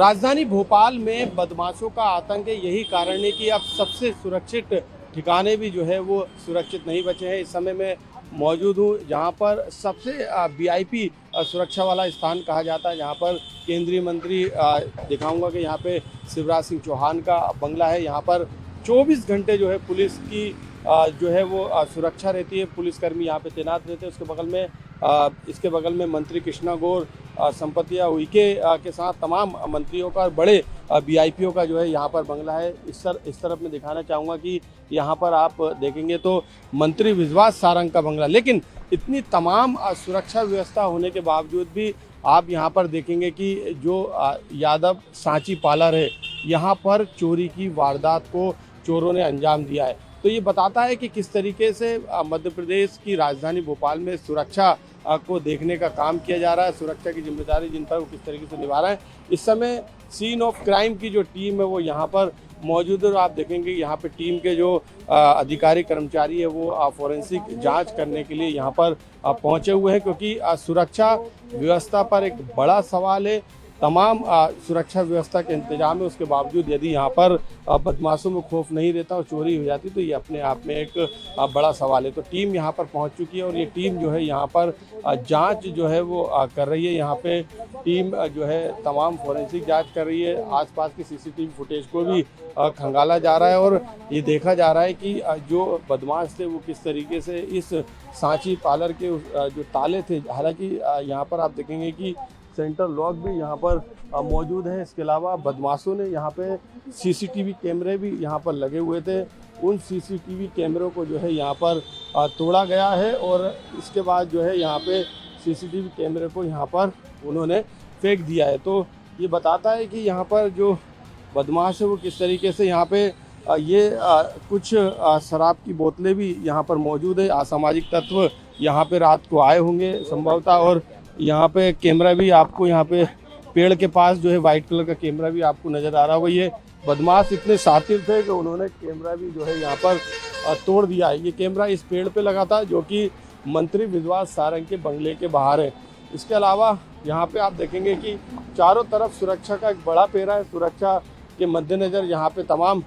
राजधानी भोपाल में बदमाशों का आतंक है। यही कारण है कि अब सबसे सुरक्षित ठिकाने भी जो है वो सुरक्षित नहीं बचे हैं। इस समय मैं मौजूद हूँ जहाँ पर सबसे वीआईपी सुरक्षा वाला स्थान कहा जाता है, जहाँ पर केंद्रीय मंत्री दिखाऊंगा कि यहाँ पे शिवराज सिंह चौहान का बंगला है। यहाँ पर 24 घंटे जो है पुलिस की जो है वो सुरक्षा रहती है, पुलिसकर्मी यहाँ पे तैनात रहते हैं। इसके बगल में मंत्री कृष्णा गौर, संपतिया उइके के साथ तमाम मंत्रियों का, बड़े वीआईपीओ का जो है यहाँ पर बंगला है। इस तरफ मैं दिखाना चाहूँगा कि यहाँ पर आप देखेंगे तो मंत्री विश्वास सारंग का बंगला, लेकिन इतनी तमाम सुरक्षा व्यवस्था होने के बावजूद भी आप यहाँ पर देखेंगे कि जो यादव सांची पार्लर है, यहाँ पर चोरी की वारदात को चोरों ने अंजाम दिया है। तो ये बताता है कि किस तरीके से मध्य प्रदेश की राजधानी भोपाल में सुरक्षा को देखने का काम किया जा रहा है, सुरक्षा की जिम्मेदारी जिन पर वो किस तरीके से निभा रहे हैं। इस समय सीन ऑफ क्राइम की जो टीम है वो यहाँ पर मौजूद है और आप देखेंगे यहाँ पे टीम के जो अधिकारी कर्मचारी है वो फोरेंसिक जांच करने के लिए यहाँ पर पहुँचे हुए हैं, क्योंकि सुरक्षा व्यवस्था पर एक बड़ा सवाल है। तमाम सुरक्षा व्यवस्था के इंतजाम है, उसके बावजूद यदि यहाँ पर बदमाशों में खौफ नहीं रहता और चोरी हो जाती तो ये अपने आप में एक बड़ा सवाल है। तो टीम यहाँ पर पहुँच चुकी है और ये टीम जो है यहाँ पर जांच जो है वो कर रही है। यहाँ पे टीम जो है तमाम फोरेंसिक जांच कर रही है। आसपास की सीसीटीवी फुटेज को भी खंगाला जा रहा है और ये देखा जा रहा है कि जो बदमाश थे वो किस तरीके से इस सांची पार्लर के जो ताले थे, हालांकि यहाँ पर आप देखेंगे कि सेंटर लॉक भी यहाँ पर मौजूद है। इसके अलावा बदमाशों ने यहाँ पे सीसीटीवी कैमरे भी यहाँ पर लगे हुए थे, उन सीसीटीवी कैमरों को जो है यहाँ पर तोड़ा गया है और इसके बाद जो है यहाँ पे सीसीटीवी कैमरे को यहाँ पर उन्होंने फेंक दिया है। तो ये बताता है कि यहाँ पर जो बदमाश है वो किस तरीके से यहाँ पे ये कुछ शराब की बोतलें भी यहाँ पर मौजूद है। असामाजिक तत्व यहाँ पे रात को आए होंगे संभवतः, और यहाँ पे कैमरा भी आपको यहाँ पे पेड़ के पास जो है वाइट कलर का कैमरा भी आपको नज़र आ रहा होगा। ये बदमाश इतने शातिर थे कि उन्होंने कैमरा भी जो है यहाँ पर तोड़ दिया है। ये कैमरा इस पेड़ पे लगा था जो कि मंत्री विश्वास सारंग के बंगले के बाहर है। इसके अलावा यहाँ पे आप देखेंगे कि चारों तरफ सुरक्षा का एक बड़ा पेरा है। सुरक्षा के मद्देनज़र यहाँ पे तमाम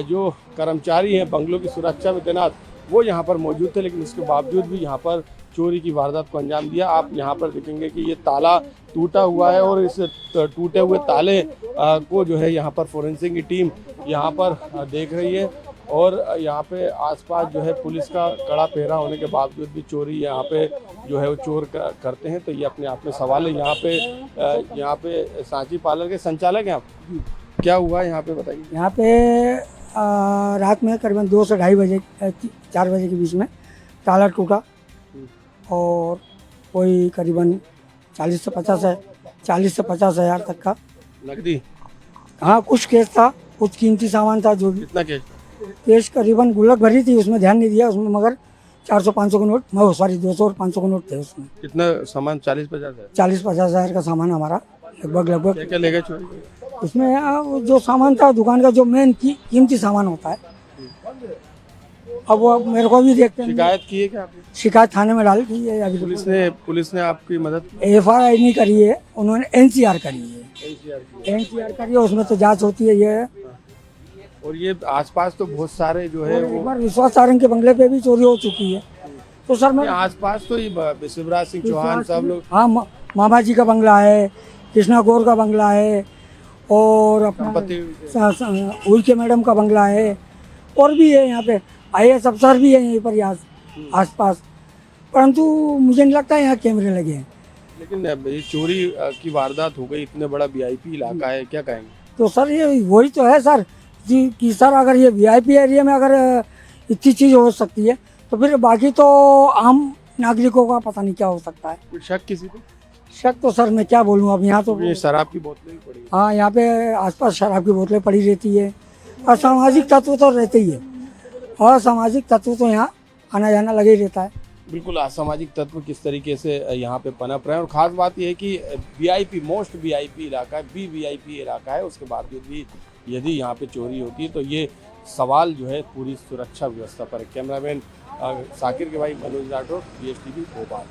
जो कर्मचारी हैं बंगलों की सुरक्षा में तैनात वो यहाँ पर मौजूद थे, लेकिन इसके बावजूद भी यहाँ पर चोरी की वारदात को अंजाम दिया। आप यहाँ पर देखेंगे कि ये ताला टूटा हुआ है और इस टूटे हुए ताले को जो है यहाँ पर फोरेंसिक की टीम यहाँ पर देख रही है और यहाँ पे आसपास जो है पुलिस का कड़ा पहरा होने के बावजूद भी चोरी यहाँ पे जो है वो चोर करते हैं। तो ये अपने आप में सवाल है। यहाँ पे सांची पार्लर के संचालक हैं आप, क्या हुआ यहाँ पे बताइए। यहाँ पे रात में करीबन 2 से 2:30 बजे 4 बजे के बीच में ताला टूटा और कोई करीबन 40 से 50 हज़ार तक का नकदी, हाँ कुछ कैश था, कुछ कीमती सामान था। जो भी कितना कैश करीबन गुल्लक भरी थी, उसमें ध्यान नहीं दिया, उसमें मगर 400-500 के नोट, 200 और 500 के नोट थे उसमें। कितना सामान? 40-50 हज़ार का सामान हमारा लगभग। क्या ले गए चोरी? उसमें जो सामान था दुकान का, जो मेन कीमती सामान होता है, अब वो मेरे को भी देखते हैं। शिकायत की है क्या आपने? शिकायत थाने में डाल दी है। अभी पुलिस ने आपकी मदद? FIR नहीं करी है, उन्होंने NCR करी है। NCR करी है, उसमें तो जांच होती है ये। और ये आसपास तो बहुत सारे जो है एक बार विश्वास सारंग के बंगले पे भी चोरी हो चुकी है। तो सर मैं आसपास तो ये शिवराज सिंह चौहान सब लोग, हाँ मामा जी का बंगला है, कृष्णा गौर का बंगला है और अपना उइके मैडम का बंगला है और भी है। यहाँ पे IAS अफसर भी है यहीं पर आसपास, परंतु मुझे नहीं लगता है यहाँ कैमरे लगे हैं। लेकिन ये चोरी की वारदात हो गई, इतने बड़ा VIP इलाका है, क्या कहेंगे? तो सर ये वही तो है सर जी कि सर अगर ये VIP एरिया में अगर इतनी चीज़ हो सकती है तो फिर बाकी तो आम नागरिकों का पता नहीं क्या हो सकता है। कुछ शक किसी पे? शक तो सर मैं क्या बोलूँ, अब यहाँ तो ये शराब की बोतलें भी पड़ी। हाँ यहाँ पे आसपास शराब की बोतलें पड़ी रहती है और सामाजिक तत्व तो रहते ही है, और सामाजिक तत्व तो यहाँ आना जाना लगे ही रहता है। बिल्कुल, असामाजिक तत्व किस तरीके से यहाँ पे पनप रहे हैं। और ख़ास बात यह है कि VIP मोस्ट VIP इलाका है, VIP इलाका है, उसके बावजूद भी यदि यहाँ पे चोरी होती है तो ये सवाल जो है पूरी सुरक्षा व्यवस्था पर है। कैमरामैन साकिर के भाई मनोज राठौर, BSTV भोपाल।